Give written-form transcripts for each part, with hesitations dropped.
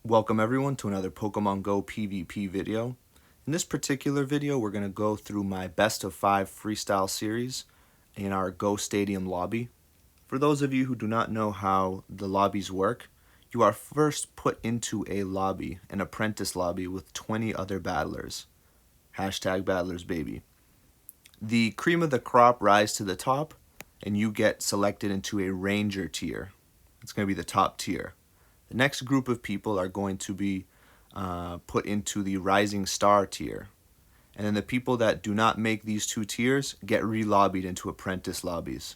Welcome everyone to another Pokemon Go PvP video. In this particular video, we're going to go through my best of 5 freestyle series in our Go Stadium lobby. For those of you who do not know how the lobbies work, you are first put into a lobby, an apprentice lobby with 20 other battlers. Hashtag battlers baby. The cream of the crop rise to the top and you get selected into a ranger tier. It's going to be the top tier. The next group of people are going to be put into the rising star tier. And then the people that do not make these two tiers get re-lobbied into apprentice lobbies.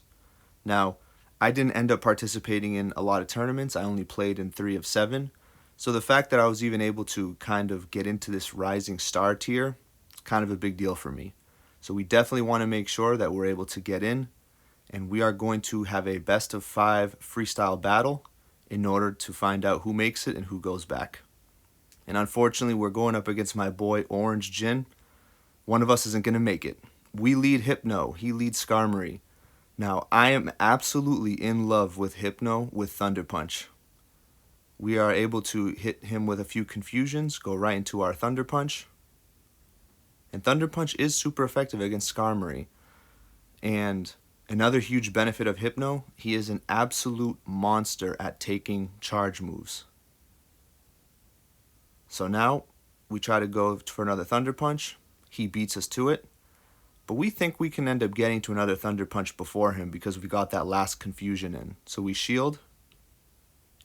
Now, I didn't end up participating in a lot of tournaments. I only played in 3 of 7. So the fact that I was even able to kind of get into this rising star tier is kind of a big deal for me. So we definitely want to make sure that we're able to get in. And we are going to have a best of 5 freestyle battle in order to find out who makes it and who goes back. And unfortunately, we're going up against my boy Orange Jin. One of us isn't going to make it. We lead Hypno. He leads Skarmory. Now, I am absolutely in love with Hypno with Thunder Punch. We are able to hit him with a few confusions, go right into our Thunder Punch. And Thunder Punch is super effective against Skarmory. And another huge benefit of Hypno, he is an absolute monster at taking charge moves. So now we try to go for another Thunder Punch. He beats us to it. But we think we can end up getting to another Thunder Punch before him because we got that last confusion in. So we shield,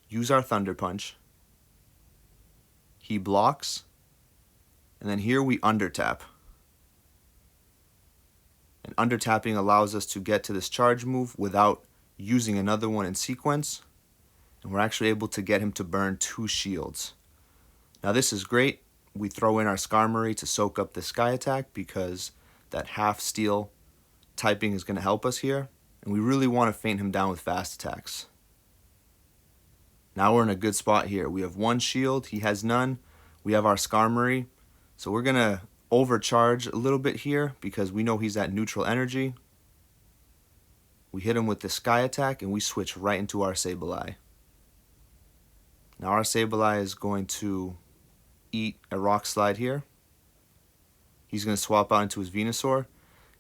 use our Thunder Punch. He blocks. And then here we undertap. And undertapping allows us to get to this charge move without using another one in sequence. And we're actually able to get him to burn 2 shields. Now this is great. We throw in our Skarmory to soak up the Sky Attack because that half steel typing is going to help us here. And we really want to feint him down with fast attacks. Now we're in a good spot here. We have 1 shield. He has none. We have our Skarmory. So we're going to overcharge a little bit here because we know he's at neutral energy. We hit him with the Sky Attack and we switch right into our Sableye. Now our Sableye is going to eat a Rock Slide here. He's going to swap out into his Venusaur.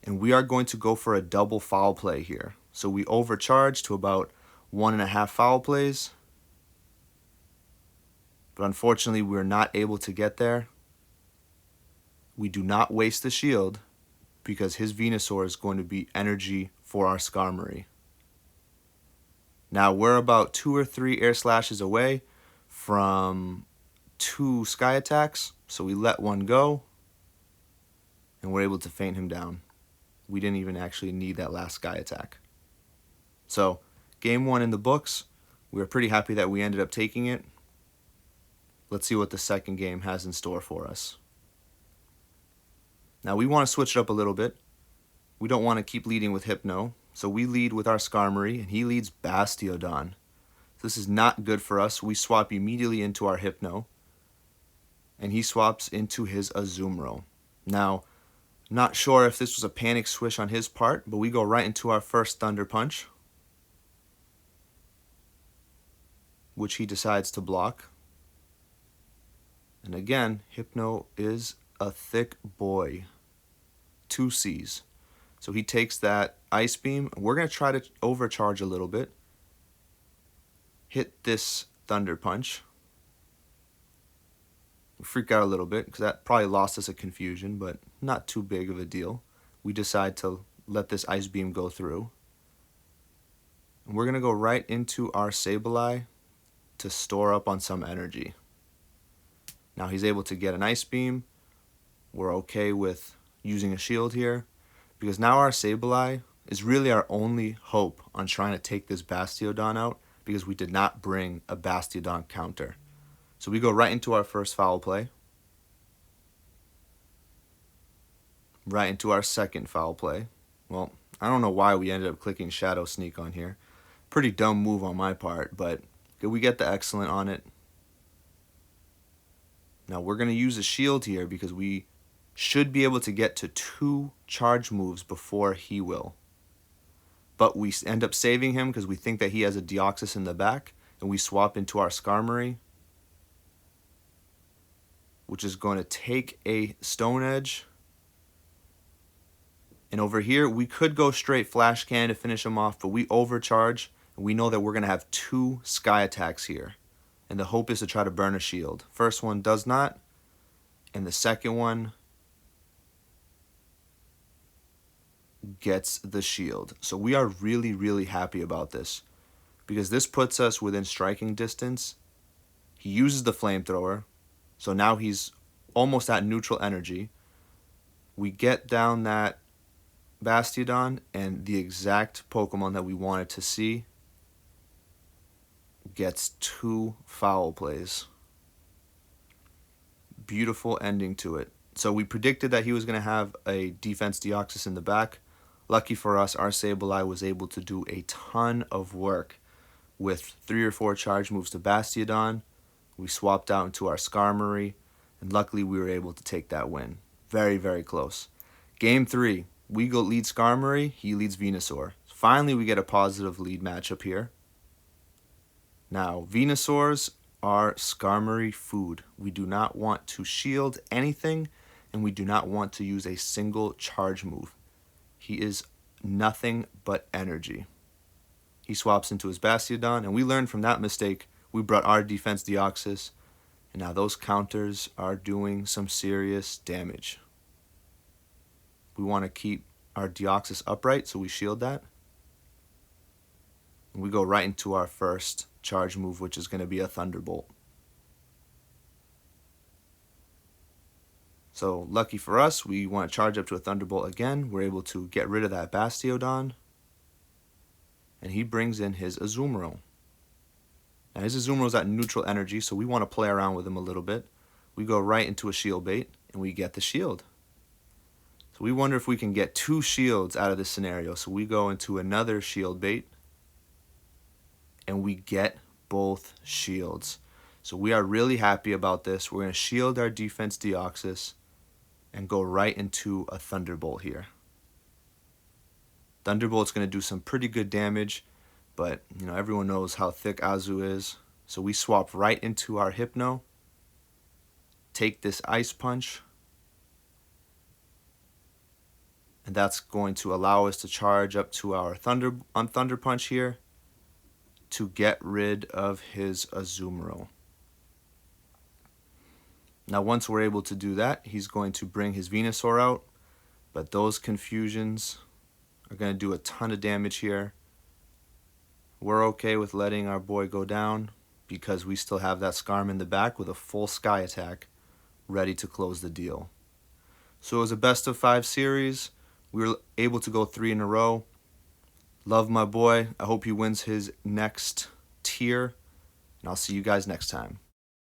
And we are going to go for a double foul play here. So we overcharge to about 1.5 foul plays. But unfortunately we're not able to get there. We do not waste the shield because his Venusaur is going to be energy for our Skarmory. Now we're about 2 or 3 air slashes away from 2 Sky Attacks. So we let one go and we're able to feint him down. We didn't even actually need that last Sky Attack. So game 1 in the books. We were pretty happy that we ended up taking it. Let's see what the second game has in store for us. Now we want to switch it up a little bit. We don't want to keep leading with Hypno. So we lead with our Skarmory and he leads Bastiodon. This is not good for us. We swap immediately into our Hypno. And he swaps into his Azumarill. Now, not sure if this was a panic switch on his part, but we go right into our first Thunder Punch, which he decides to block. And again, Hypno is a thick boy. 2 C's. So he takes that Ice Beam. We're going to try to overcharge a little bit. Hit this Thunder Punch. We freak out a little bit because that probably lost us a confusion, but not too big of a deal. We decide to let this Ice Beam go through. And we're going to go right into our Sableye to store up on some energy. Now he's able to get an Ice Beam. We're okay with using a shield here because now our Sableye is really our only hope on trying to take this Bastiodon out because we did not bring a Bastiodon counter. So we go right into our first foul play. Right into our second foul play. Well, I don't know why we ended up clicking Shadow Sneak on here. Pretty dumb move on my part, but we get the excellent on it. Now we're going to use a shield here because we should be able to get to 2 charge moves before he will. But we end up saving him because we think that he has a Deoxys in the back, and we swap into our Skarmory. which is going to take a Stone Edge. And over here, we could go straight Flash Cannon to finish him off, but we overcharge, and we know that we're going to have 2 Sky Attacks here. And the hope is to try to burn a shield. First one does not, and the second one gets the shield. So we are really, really happy about this, because this puts us within striking distance. He uses the flamethrower, so now he's almost at neutral energy. We get down that Bastiodon, and the exact Pokemon that we wanted to see gets 2 foul plays. Beautiful ending to it. So we predicted that he was going to have a defense Deoxys in the back. Lucky for us, our Sableye was able to do a ton of work with 3 or 4 charge moves to Bastiodon. We swapped out into our Skarmory, and luckily we were able to take that win. Very, very close. Game 3. We go lead Skarmory, he leads Venusaur. Finally, we get a positive lead matchup here. Now, Venusaurs are Skarmory food. We do not want to shield anything, and we do not want to use a single charge move. He is nothing but energy. He swaps into his Bastiodon, and we learned from that mistake. We brought our defense Deoxys, and now those counters are doing some serious damage. We want to keep our Deoxys upright, so we shield that. And we go right into our first charge move, which is going to be a Thunderbolt. So lucky for us, we want to charge up to a Thunderbolt again. We're able to get rid of that Bastiodon. And he brings in his Azumarill. Now his Azumarill's at neutral energy, so we want to play around with him a little bit. We go right into a Shield Bait, and we get the shield. So we wonder if we can get 2 shields out of this scenario. So we go into another Shield Bait, and we get both shields. So we are really happy about this. We're going to shield our defense Deoxys and go right into a Thunderbolt here. Thunderbolt's going to do some pretty good damage, but you know, everyone knows how thick Azu is. So we swap right into our Hypno, take this Ice Punch, and that's going to allow us to charge up to our Thunder Punch here to get rid of his Azumarill. Now once we're able to do that, he's going to bring his Venusaur out, but those confusions are going to do a ton of damage here. We're okay with letting our boy go down because we still have that Skarm in the back with a full Sky Attack ready to close the deal. So it was a best of 5 series. We were able to go 3 in a row. Love my boy. I hope he wins his next tier, and I'll see you guys next time.